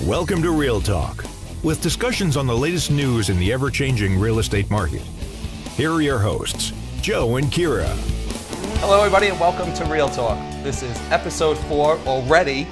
Welcome to Real Talk, with discussions on the latest news in the ever-changing real estate market. Here are your hosts, Joe and Keara. Hello, everybody, and welcome to Real Talk. This is episode 4 already,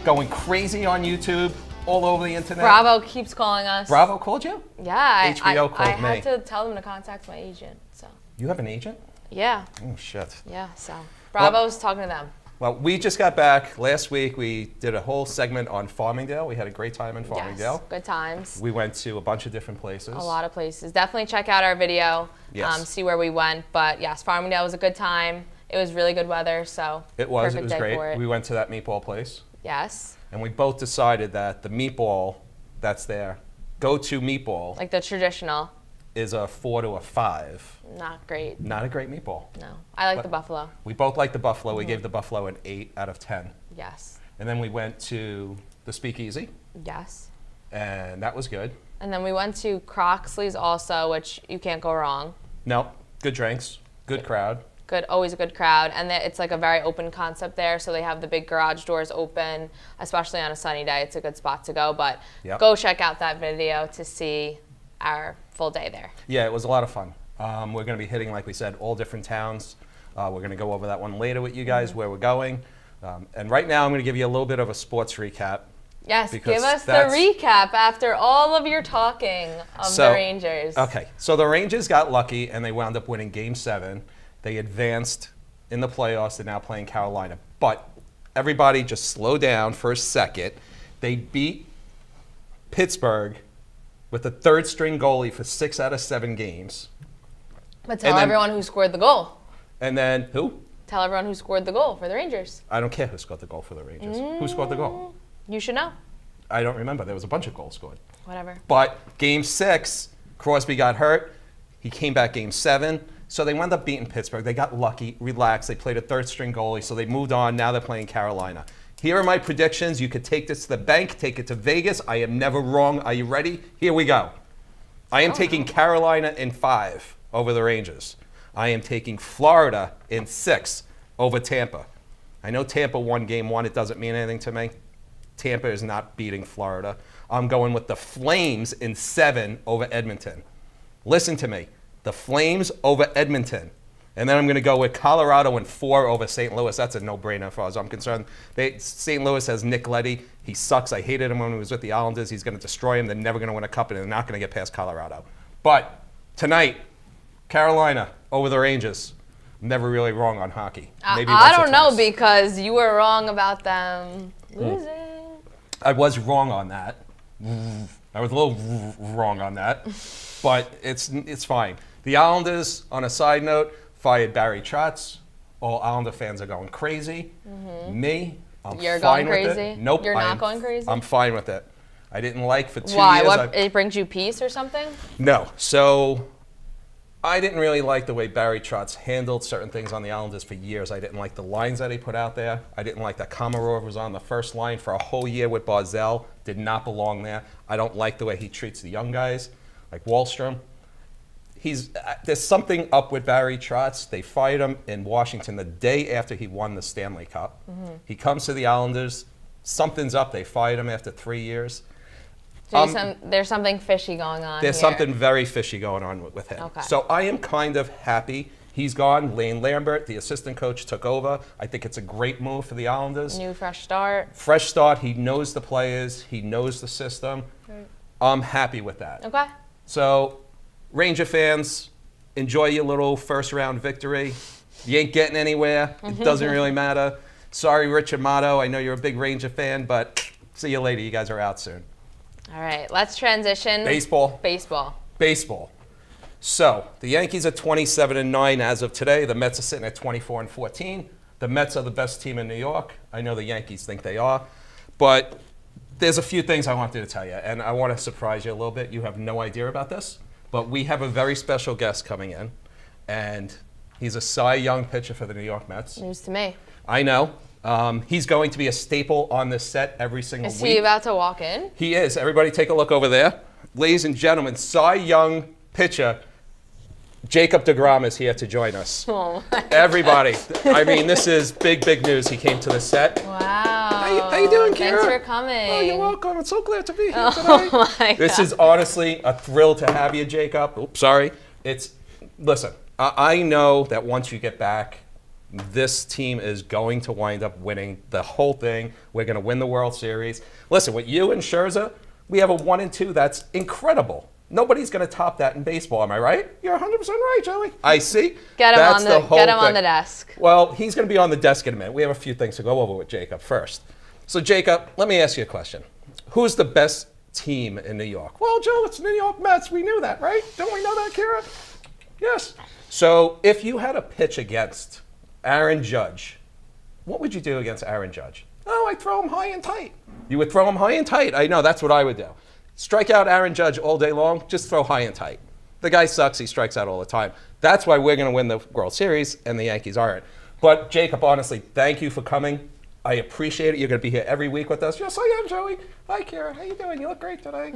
going crazy on YouTube, all over the internet. Bravo keeps calling us. Bravo called you? Yeah, HBO called me. I had to tell them to contact my agent. So. You have an agent? Yeah. Oh, shit. Yeah, so Bravo's talking to them. Well, we just got back last week. We did a whole segment on Farmingdale. We had a great time in Farmingdale. Yes, good times. We went to a bunch of different places. A lot of places. Definitely check out our video, see where we went. But yes, Farmingdale was a good time. It was really good weather, so it was great. We went to that meatball place. Yes. And we both decided that the meatball that's there, go-to meatball. Like the traditional. Is a 4 to a 5. Not great. Not a great meatball. No. I like the buffalo. We both like the buffalo. We gave the buffalo an 8 out of 10. Yes. And then we went to the Speakeasy. Yes. And that was good. And then we went to Croxley's also, which you can't go wrong. No, good drinks, good crowd. Good, always a good crowd. And it's like a very open concept there. So they have the big garage doors open, especially on a sunny day. It's a good spot to go. But go check out that video to see our full day there. Yeah, it was a lot of fun. We're going to be hitting, like we said, all different towns. We're going to go over that one later with you guys, where we're going. And right now, I'm going to give you a little bit of a sports recap. Yes, give us the recap after all of your talking of the Rangers. Okay, so the Rangers got lucky, and they wound up winning Game 7. They advanced in the playoffs. They're now playing Carolina. But everybody just slow down for a second. They beat Pittsburgh with a third-string goalie for 6 out of 7 games. But tell everyone who scored the goal. And then who? Tell everyone who scored the goal for the Rangers. I don't care who scored the goal for the Rangers. Who scored the goal? You should know. I don't remember. There was a bunch of goals scored. Whatever. But Game 6, Crosby got hurt. He came back Game 7. So they wound up beating Pittsburgh. They got lucky, relaxed. They played a third-string goalie, so they moved on. Now they're playing Carolina. Here are my predictions. You could take this to the bank, take it to Vegas. I am never wrong. Are you ready? Here we go. I am taking Carolina in 5 over the Rangers. I am taking Florida in 6 over Tampa. I know Tampa won Game 1. It doesn't mean anything to me. Tampa is not beating Florida. I'm going with the Flames in 7 over Edmonton. Listen to me. The Flames over Edmonton. And then I'm going to go with Colorado in 4 over St. Louis. That's a no-brainer as far as I'm concerned. St. Louis has Nick Leddy. He sucks. I hated him when he was with the Islanders. He's going to destroy him. They're never going to win a cup, and they're not going to get past Colorado. But tonight, Carolina over the Rangers. I'm never really wrong on hockey. Maybe I don't know, because you were wrong about them losing. I was wrong on that. I was a little wrong on that. But it's fine. The Islanders, on a side note, fired Barry Trotz. All Islander fans are going crazy. Me, You're fine going with crazy? it. Nope. You're not going crazy? I'm fine with it. I didn't like for 2 years. Why? It brings you peace or something? No. So I didn't really like the way Barry Trotz handled certain things on the Islanders for years. I didn't like the lines that he put out there. I didn't like that Komarov was on the first line for a whole year with Barzell. Did not belong there. I don't like the way he treats the young guys, like Wallstrom. There's something up with Barry Trotz. They fired him in Washington the day after he won the Stanley Cup. He comes to the Islanders. Something's up. They fired him after 3 years. So there's something fishy going on There's here. something very fishy going on with him. Okay. So I am kind of happy he's gone. Lane Lambert, the assistant coach, took over. I think it's a great move for the Islanders. New fresh start. Fresh start. He knows the players. He knows the system. Right. I'm happy with that. Okay. So Ranger fans, enjoy your little first-round victory. You ain't getting anywhere. It doesn't really matter. Sorry, Rich Amato. I know you're a big Ranger fan, but see you later. You guys are out soon. All right, let's transition. Baseball. So the Yankees are 27-9 as of today. The Mets are sitting at 24-14. The Mets are the best team in New York. I know the Yankees think they are. But there's a few things I wanted to tell you, and I want to surprise you a little bit. You have no idea about this, but we have a very special guest coming in, and he's a Cy Young pitcher for the New York Mets. News to me. I know. He's going to be a staple on this set every single week. Is he about to walk in? He is. Everybody take a look over there. Ladies and gentlemen, Cy Young pitcher Jacob deGrom is here to join us. Oh Everybody. I mean, this is big, big news. He came to the set. Wow. How you doing, Keara? Thanks for coming. Oh, you're welcome. I'm so glad to be here today. Oh my This God. is honestly a thrill to have you, Jacob. Oops, sorry. Listen, I know that once you get back, this team is going to wind up winning the whole thing. We're going to win the World Series. Listen, with you and Scherzer, we have a 1-2 that's incredible. Nobody's going to top that in baseball, am I right? You're 100% right, Joey. I see. Get him That's on whole get him on thing. the desk. Well, he's going to be on the desk in a minute. We have a few things to go over with Jacob first. So, Jacob, let me ask you a question. Who's the best team in New York? Well, Joe, it's New York Mets. We knew that, right? Don't we know that, Keara? Yes. So, if you had a pitch against Aaron Judge, what would you do against Aaron Judge? Oh, I'd throw him high and tight. You would throw him high and tight. I know, that's what I would do. Strike out Aaron Judge all day long, just throw high and tight. The guy sucks, he strikes out all the time. That's why we're going to win the World Series and the Yankees aren't. But Jacob, honestly, thank you for coming. I appreciate it. You're going to be here every week with us. Yes, I am, Joey. Hi, Keara. How you doing? You look great today.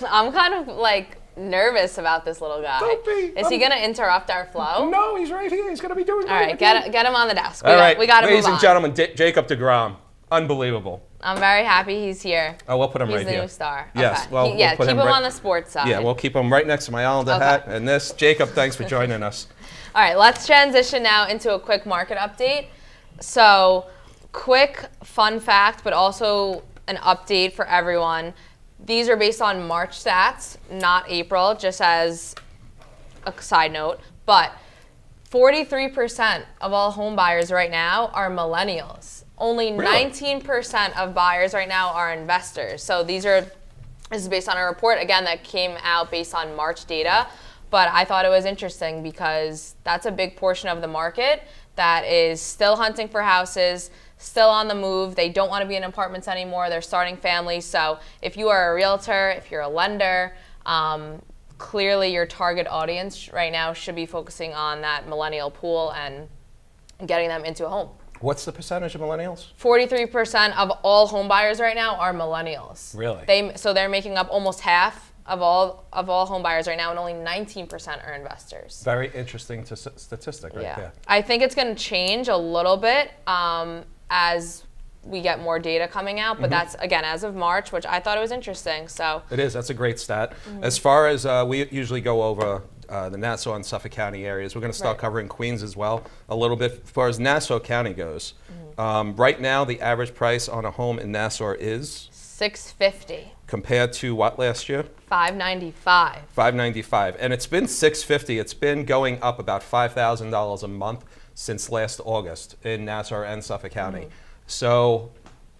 I'm kind of like nervous about this little guy. Don't be. Is he going to interrupt our flow? No, he's right here. He's going to be doing great. All right, get him on the desk. All right, we got to move on. ladies and gentlemen, Jacob deGrom. Unbelievable. I'm very happy he's here. Oh, we'll put him right here. He's the new star. Yes, Okay. well, keep we'll him put him on the sports side. Yeah, we'll keep him right next to my Islander hat and this. Jacob, thanks for joining us. All right, let's transition now into a quick market update. So, quick fun fact, but also an update for everyone. These are based on March stats, not April, just as a side note. But 43% of all home buyers right now are millennials. Only Really? 19% of buyers right now are investors. So this is based on a report, again, that came out based on March data. But I thought it was interesting because that's a big portion of the market that is still hunting for houses, still on the move. They don't want to be in apartments anymore. They're starting families. So if you are a realtor, if you're a lender, clearly your target audience right now should be focusing on that millennial pool and getting them into a home. What's the percentage of millennials? 43% of all home buyers right now are millennials. Really? So they're making up almost half of all home buyers right now, and only 19% are investors. Very interesting statistic right there. I think it's going to change a little bit as we get more data coming out, but that's, again, as of March, which I thought it was interesting. So it is. That's a great stat. As far as we usually go over the Nassau and Suffolk County areas, we're going to start covering Queens as well a little bit. As far as Nassau County goes, right now the average price on a home in Nassau is $650. Compared to what last year? $595. $595, and it's been $650. It's been going up about $5,000 a month since last August in Nassau and Suffolk County. So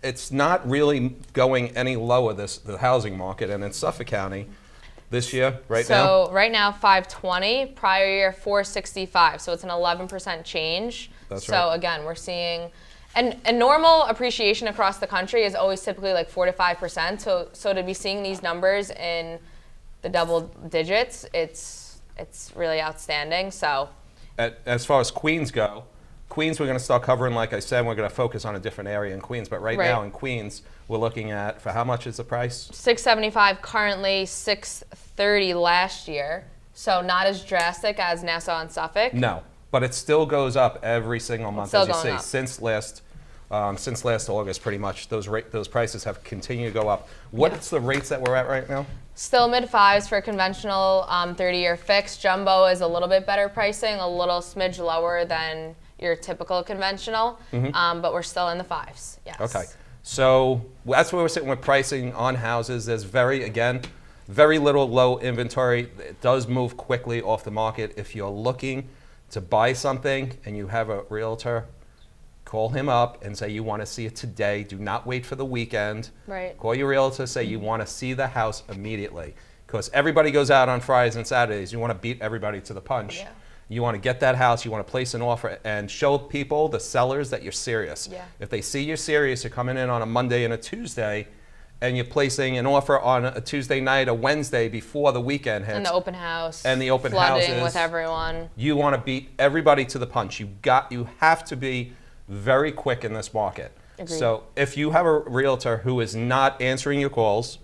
it's not really going any lower, the housing market, and in Suffolk County this year, now? So right now, $520, prior year, $465. So it's an 11% change. That's right. So again, we're seeing, and normal appreciation across the country is always typically like 4 to 5%. So to be seeing these numbers in the double digits, it's really outstanding. So as far as Queens go, Queens we're going to start covering, like I said, we're going to focus on a different area in Queens. But right now in Queens, we're looking at, for how much is the price? $675 currently, $630 last year. So not as drastic as Nassau and Suffolk. No, but it still goes up every single month, as you say. Up. Since last August, pretty much, those prices have continued to go up. What's the rates that we're at right now? Still mid-5s for conventional 30-year fixed. Jumbo is a little bit better pricing, a little smidge lower than your typical conventional, but we're still in the 5s, yes. Okay, so that's where we're sitting with pricing on houses. There's very little low inventory. It does move quickly off the market. If you're looking to buy something and you have a realtor, call him up and say you want to see it today. Do not wait for the weekend. Right. Call your realtor, say you want to see the house immediately. Because everybody goes out on Fridays and Saturdays. You want to beat everybody to the punch. Yeah. You want to get that house, you want to place an offer and show people, the sellers, that you're serious. Yeah. If they see you're serious, you're coming in on a Monday and a Tuesday, and you're placing an offer on a Tuesday night, a Wednesday before the weekend hits. And the open house. And the open flooding houses. with everyone. You want to beat everybody to the punch. You have to be very quick in this market. Agreed. So if you have a realtor who is not answering your calls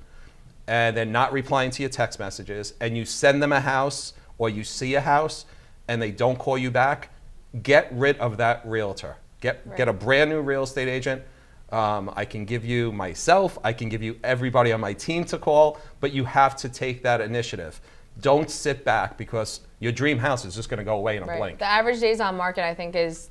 and they're not replying to your text messages, and you send them a house or you see a house and they don't call you back, get rid of that realtor. Get a brand new real estate agent. I can give you myself. I can give you everybody on my team to call, but you have to take that initiative. Don't sit back because your dream house is just going to go away in a blink. The average days on market, I think, is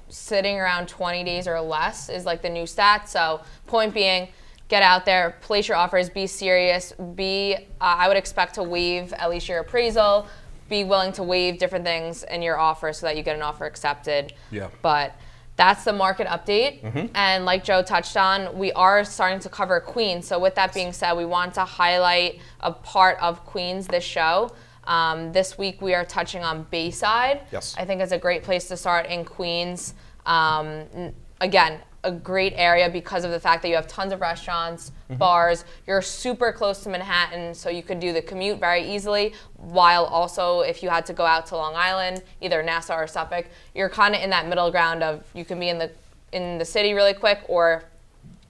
sitting around 20 days or less is like the new stat. So point being, get out there, place your offers, be serious, I would expect to waive at least your appraisal, be willing to waive different things in your offer so that you get an offer accepted. Yeah. But that's the market update. And like Joe touched on, we are starting to cover Queens. So with that being said, we want to highlight a part of Queens this show. This week we are touching on Bayside. Yes. I think it's a great place to start in Queens. Again, a great area because of the fact that you have tons of restaurants, bars. You're super close to Manhattan, so you could do the commute very easily, while also if you had to go out to Long Island, either Nassau or Suffolk, you're kind of in that middle ground of you can be in the city really quick, or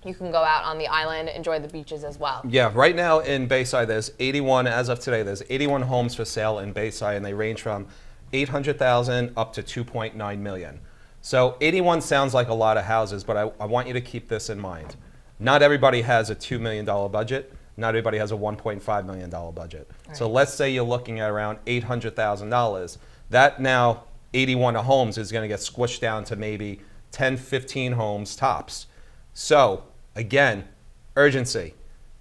you can go out on the island, enjoy the beaches as well. Yeah, right now in Bayside, there's 81, as of today, there's 81 homes for sale in Bayside, and they range from 800,000 up to 2.9 million. So 81 sounds like a lot of houses, but I want you to keep this in mind. Not everybody has a $2 million budget. Not everybody has a $1.5 million budget. Right. So let's say you're looking at around $800,000. That now 81 homes is going to get squished down to maybe 10, 15 homes tops. So again, urgency.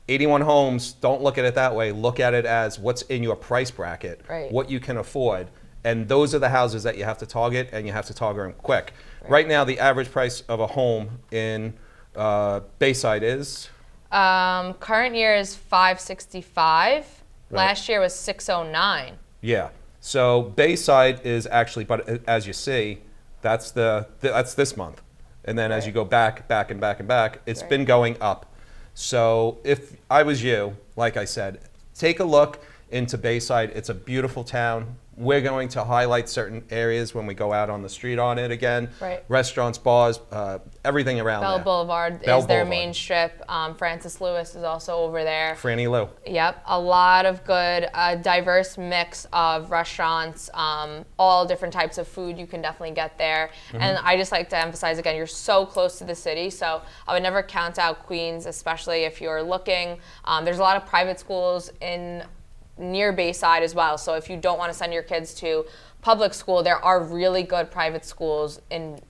81 homes, don't look at it that way. Look at it as what's in your price bracket, what you can afford. And those are the houses that you have to target, and you have to target them quick. Right now, the average price of a home in Bayside is? Current year is $565. Last year was $609. Yeah. So Bayside is actually, but as you see, that's this month. And then as you go back, it's been going up. So if I was you, like I said, take a look into Bayside. It's a beautiful town. We're going to highlight certain areas when we go out on the street on it again. Restaurants, bars, everything around Bell there. Boulevard is their main strip. Francis Lewis is also over there. Franny Lou. Yep, a lot of good, diverse mix of restaurants, all different types of food you can definitely get there. And I just like to emphasize again, you're so close to the city, so I would never count out Queens, especially if you're looking. There's a lot of private schools near Bayside as well. So if you don't want to send your kids to public school, there are really good private schools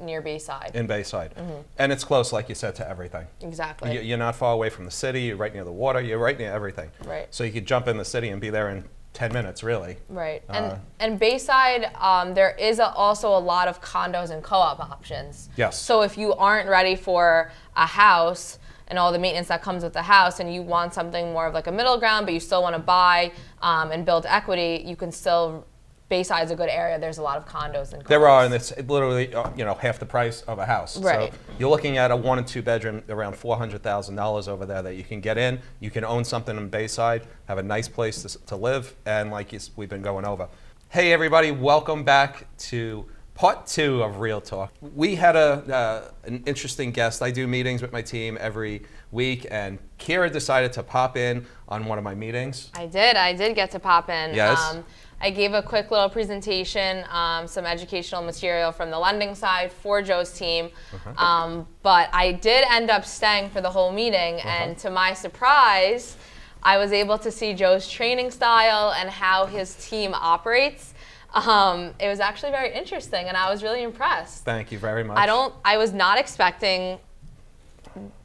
near Bayside. In Bayside. And it's close, like you said, to everything. Exactly. You're not far away from the city. You're right near the water. You're right near everything. So you could jump in the city and be there in 10 minutes, really. And Bayside, there is also a lot of condos and co-op options. Yes. So if you aren't ready for a house and all the maintenance that comes with the house, and you want something more of like a middle ground, but you still want to buy and build equity, you can still. Bayside's a good area. There's a lot of condos and. There are, and it's literally half the price of a house. So you're looking at a 1 and 2 bedroom, around $400,000 over there that you can get in. You can own something in Bayside, have a nice place to live, and like we've been going over. Hey everybody, welcome back to part 2 of Real Talk. We had an interesting guest. I do meetings with my team every week, and Keara decided to pop in on one of my meetings. I did get to pop in. Yes. I gave a quick little presentation, some educational material from the lending side for Joe's team, but I did end up staying for the whole meeting, and to my surprise, I was able to see Joe's training style and how his team operates. It was actually very interesting, and I was really impressed. Thank you very much. I was not expecting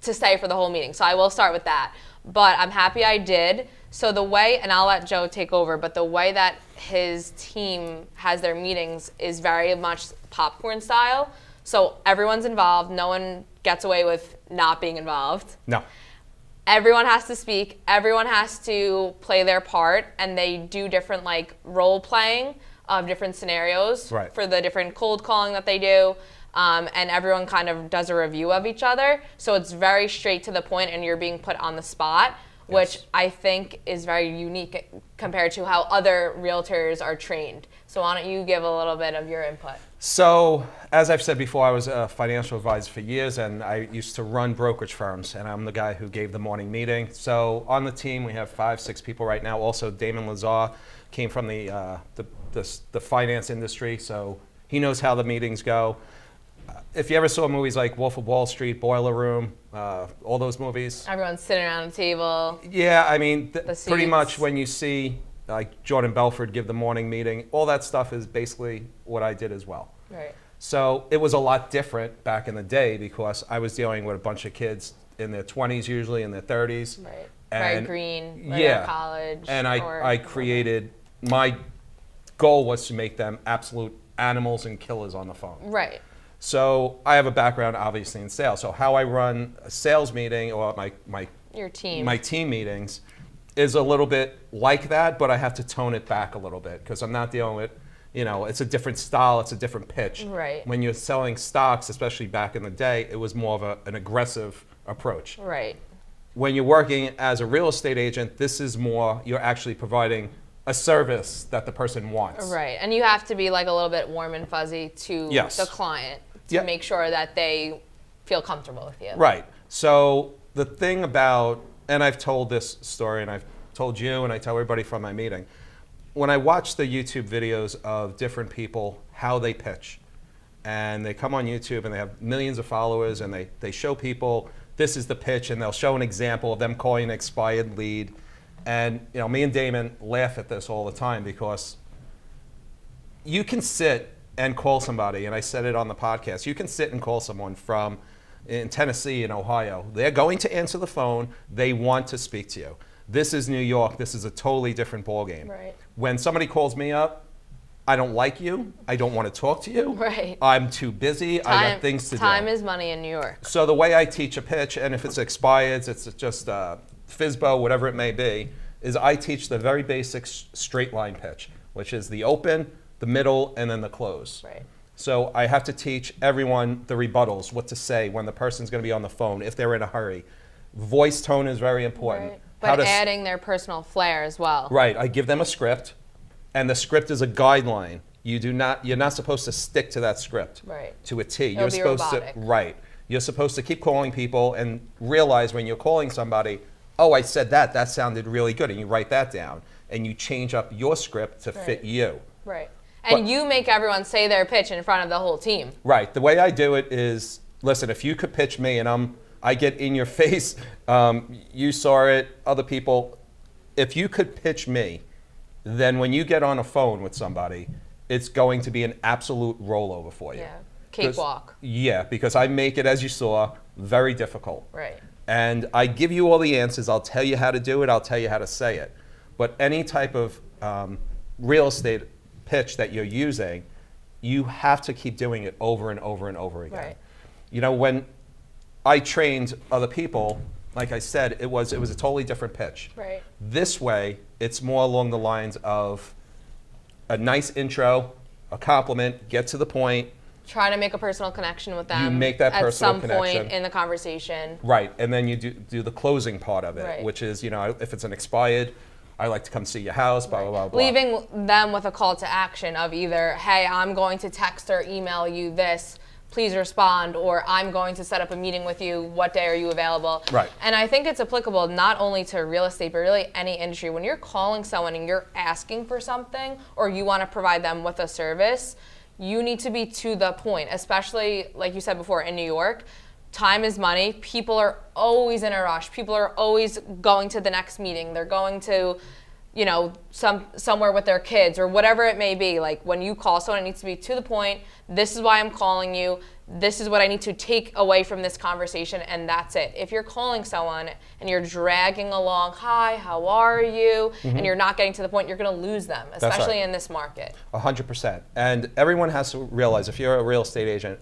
to stay for the whole meeting, so I will start with that. But I'm happy I did. So the way, and I'll let Joe take over, but the way that his team has their meetings is very much popcorn style. So everyone's involved. No one gets away with not being involved. No. Everyone has to speak. Everyone has to play their part, and they do different role playing of different scenarios for the different cold calling that they do. And everyone kind of does a review of each other. So it's very straight to the point, and you're being put on the spot, which I think is very unique compared to how other realtors are trained. So why don't you give a little bit of your input? So, as I've said before, I was a financial advisor for years, and I used to run brokerage firms, and I'm the guy who gave the morning meeting. So on the team, we have 5-6 people right now. Also, Damon Lazar came from the finance industry, so he knows how the meetings go. if you ever saw movies like Wolf of Wall Street, Boiler Room, all those movies. Everyone's sitting around a table. Yeah, I mean, pretty seats. much when you see like Jordan Belfort give the morning meeting, all that stuff is basically what I did as well. Right. So it was a lot different back in the day because I was dealing with a bunch of kids in their 20s, usually in their 30s. Right. And Very green, right out of college. And I created, my goal was to make them absolute animals and killers on the phone. Right. So I have a background, obviously, in sales. So how I run a sales meeting or Your team. my team meetings is a little bit like that, but I have to tone it back a little bit because I'm not dealing with, it's a different style, it's a different pitch. Right. When you're selling stocks, especially back in the day, it was more of an aggressive approach. Right. When you're working as a real estate agent, this is more, you're actually providing a service that the person wants. Right, and you have to be like a little bit warm and fuzzy to the client to make sure that they feel comfortable with you. Right. So the thing about, and I've told this story and I've told you and I tell everybody from my meeting, when I watch the YouTube videos of different people, how they pitch, and they come on YouTube and they have millions of followers and they show people, this is the pitch, and they'll show an example of them calling an expired lead. And me and Damon laugh at this all the time because you can sit and call somebody, and I said it on the podcast, you can sit and call someone from in Tennessee and Ohio. They're going to answer the phone. They want to speak to you. This is New York. This is a totally different ballgame. Right. When somebody calls me up, I don't like you. I don't want to talk to you. Right. I'm too busy. I got things to do. Time is money in New York. So the way I teach a pitch, and if it's expired, it's just FSBO, whatever it may be, is I teach the very basic straight line pitch, which is the open, the middle, and then the close. Right. So I have to teach everyone the rebuttals, what to say when the person's going to be on the phone, if they're in a hurry. Voice tone is very important. Right. But adding their personal flair as well. Right. I give them a script, and the script is a guideline. You're not supposed to stick to that script to a T. You're supposed robotic. You're supposed to keep calling people and realize when you're calling somebody, oh, I said that sounded really good, and you write that down, and you change up your script to fit you. Right. And you make everyone say their pitch in front of the whole team. Right. The way I do it is, listen, if you could pitch me and I get in your face, you saw it, other people, if you could pitch me, then when you get on a phone with somebody, it's going to be an absolute rollover for you. Yeah. Cakewalk. Yeah, because I make it, as you saw, very difficult. Right. And I give you all the answers. I'll tell you how to do it. I'll tell you how to say it. But any type of real estate pitch that you're using, you have to keep doing it over and over and over again. Right. When I trained other people, like I said, it was a totally different pitch. Right. This way, it's more along the lines of a nice intro, a compliment, get to the point. Try to make a personal connection with them. You make that personal at some connection. point in the conversation. Right, and then you do the closing part of it, which is, if it's an expired, I like to come see your house, blah, blah, blah, blah. Leaving them with a call to action of either, hey, I'm going to text or email you this, please respond, or I'm going to set up a meeting with you, what day are you available? Right. And I think it's applicable not only to real estate, but really any industry. When you're calling someone and you're asking for something, or you want to provide them with a service, you need to be to the point, especially, like you said before, in New York. Time is money. People are always in a rush. People are always going to the next meeting. They're going to, somewhere with their kids or whatever it may be. Like when you call someone, it needs to be to the point. This is why I'm calling you. This is what I need to take away from this conversation, and that's it. If you're calling someone and you're dragging along, hi, how are you, and you're not getting to the point, you're going to lose them, especially in this market. 100%. And everyone has to realize, if you're a real estate agent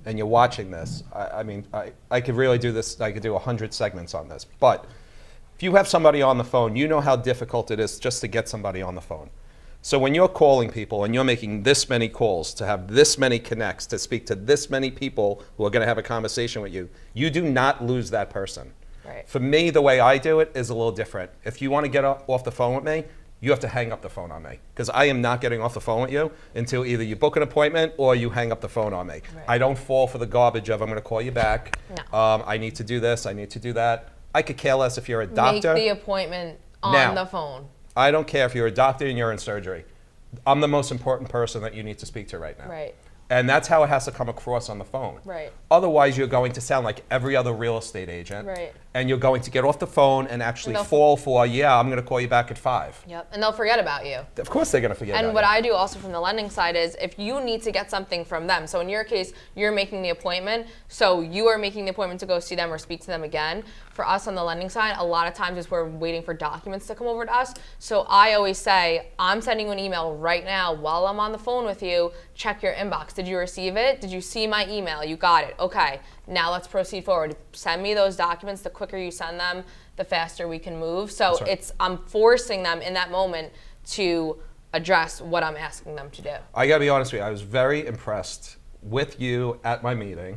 and you're watching this, I could really do this. I could do 100 segments on this. But if you have somebody on the phone, you know how difficult it is just to get somebody on the phone. So when you're calling people and you're making this many calls to have this many connects, to speak to this many people who are going to have a conversation with you, you do not lose that person. Right. For me, the way I do it is a little different. If you want to get off the phone with me, you have to hang up the phone on me, because I am not getting off the phone with you until either you book an appointment or you hang up the phone on me. Right. I don't fall for the garbage of I'm going to call you back. No. I need to do this. I need to do that. I could care less if you're a doctor. Make the appointment on the phone. I don't care if you're a doctor and you're in surgery. I'm the most important person that you need to speak to right now. Right. And that's how it has to come across on the phone. Right. Otherwise, you're going to sound like every other real estate agent. Right. And you're going to get off the phone and actually fall for, yeah, I'm going to call you back at 5. Yep. And they'll forget about you. Of course they're going to forget about you. And what I do also from the lending side is if you need to get something from them, so in your case, you're making the appointment, so you are making the appointment to go see them or speak to them again. For us on the lending side, a lot of times is we're waiting for documents to come over to us. So I always say, I'm sending you an email right now while I'm on the phone with you. Check your inbox. Did you receive it? Did you see my email? You got it. Okay, now let's proceed forward. Send me those documents. The quicker you send them, the faster we can move. So I'm forcing them in that moment to address what I'm asking them to do. I gotta be honest with you, I was very impressed with you at my meeting.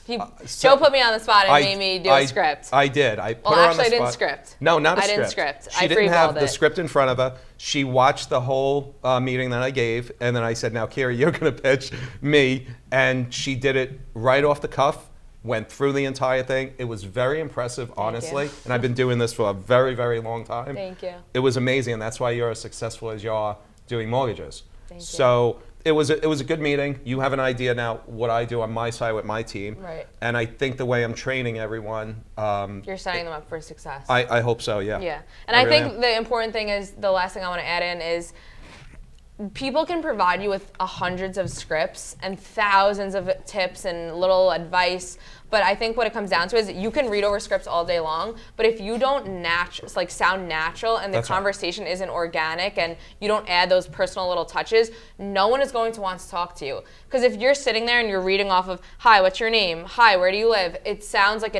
Joe put me on the spot and made me do a script. I did. I put her on the spot. I didn't script. No, not a script. I didn't script. She didn't have the script in front of her. She watched the whole meeting that I gave, and then I said, now, Keara, you're going to pitch me. And she did it right off the cuff, went through the entire thing. It was very impressive, honestly. And I've been doing this for a very, very long time. Thank you. It was amazing, and that's why you're as successful as you are doing mortgages. Thank you. So it was a good meeting. You have an idea now what I do on my side with my team. Right. And I think the way I'm training everyone. You're setting them up for success. I hope so, yeah. Yeah. And I think the important thing is, the last thing I want to add in is, people can provide you with hundreds of scripts and thousands of tips and little advice, but I think what it comes down to is you can read over scripts all day long, but if you don't sound natural and the conversation isn't organic and you don't add those personal little touches, no one is going to want to talk to you. Because if you're sitting there and you're reading off of, hi, what's your name? Hi, where do you live? It sounds like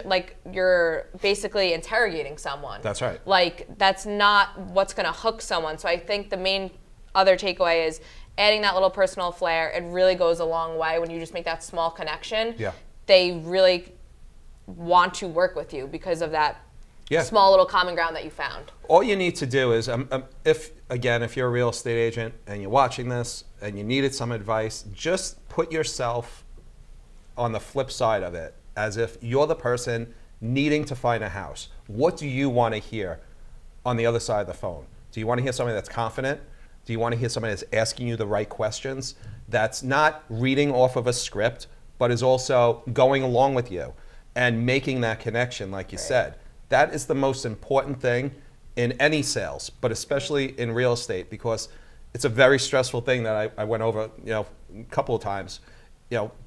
like you're basically interrogating someone. That's right. Like, that's not what's going to hook someone. So I think the main other takeaway is adding that little personal flair. It really goes a long way when you just make that small connection. Yeah. They really want to work with you because of that small little common ground that you found. All you need to do is, if you're a real estate agent and you're watching this and you needed some advice, just put yourself on the flip side of it, as if you're the person needing to find a house. What do you want to hear on the other side of the phone? Do you want to hear somebody that's confident? Do you want to hear somebody that's asking you the right questions, that's not reading off of a script, but is also going along with you and making that connection, like you said? That is the most important thing in any sales, but especially in real estate, because it's a very stressful thing that I went over, a couple of times.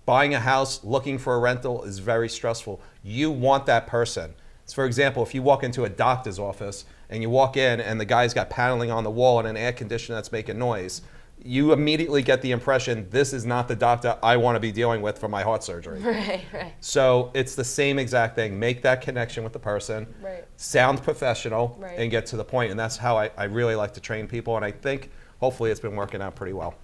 Buying a house, looking for a rental is very stressful. You want that person. So for example, if you walk into a doctor's office and you walk in and the guy's got paneling on the wall and an air conditioner that's making noise, you immediately get the impression, this is not the doctor I want to be dealing with for my heart surgery. Right. So it's the same exact thing. Make that connection with the person, sound professional, and get to the point. And that's how I really like to train people. And I think hopefully it's been working out pretty well.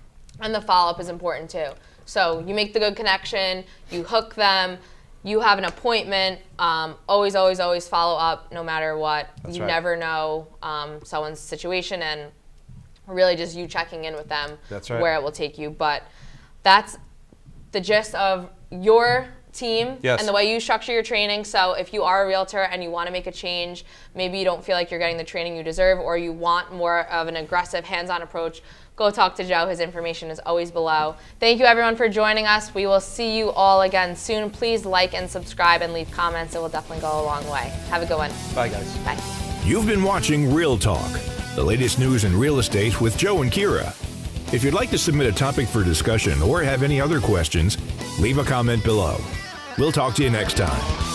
And the follow-up is important too. So you make the good connection, you hook them, you have an appointment, always, always, always follow up no matter what. That's you never know someone's situation, and really just you checking in with them where it will take you. But that's the gist of your team and the way you structure your training. So if you are a realtor and you want to make a change, maybe you don't feel like you're getting the training you deserve, or you want more of an aggressive hands-on approach, go talk to Joe. His information is always below. Thank you everyone for joining us. We will see you all again soon. Please like and subscribe and leave comments. It will definitely go a long way. Have a good one. Bye guys. Bye. You've been watching Real Talk, the latest news in real estate with Joe and Keara. If you'd like to submit a topic for discussion or have any other questions, leave a comment below. We'll talk to you next time.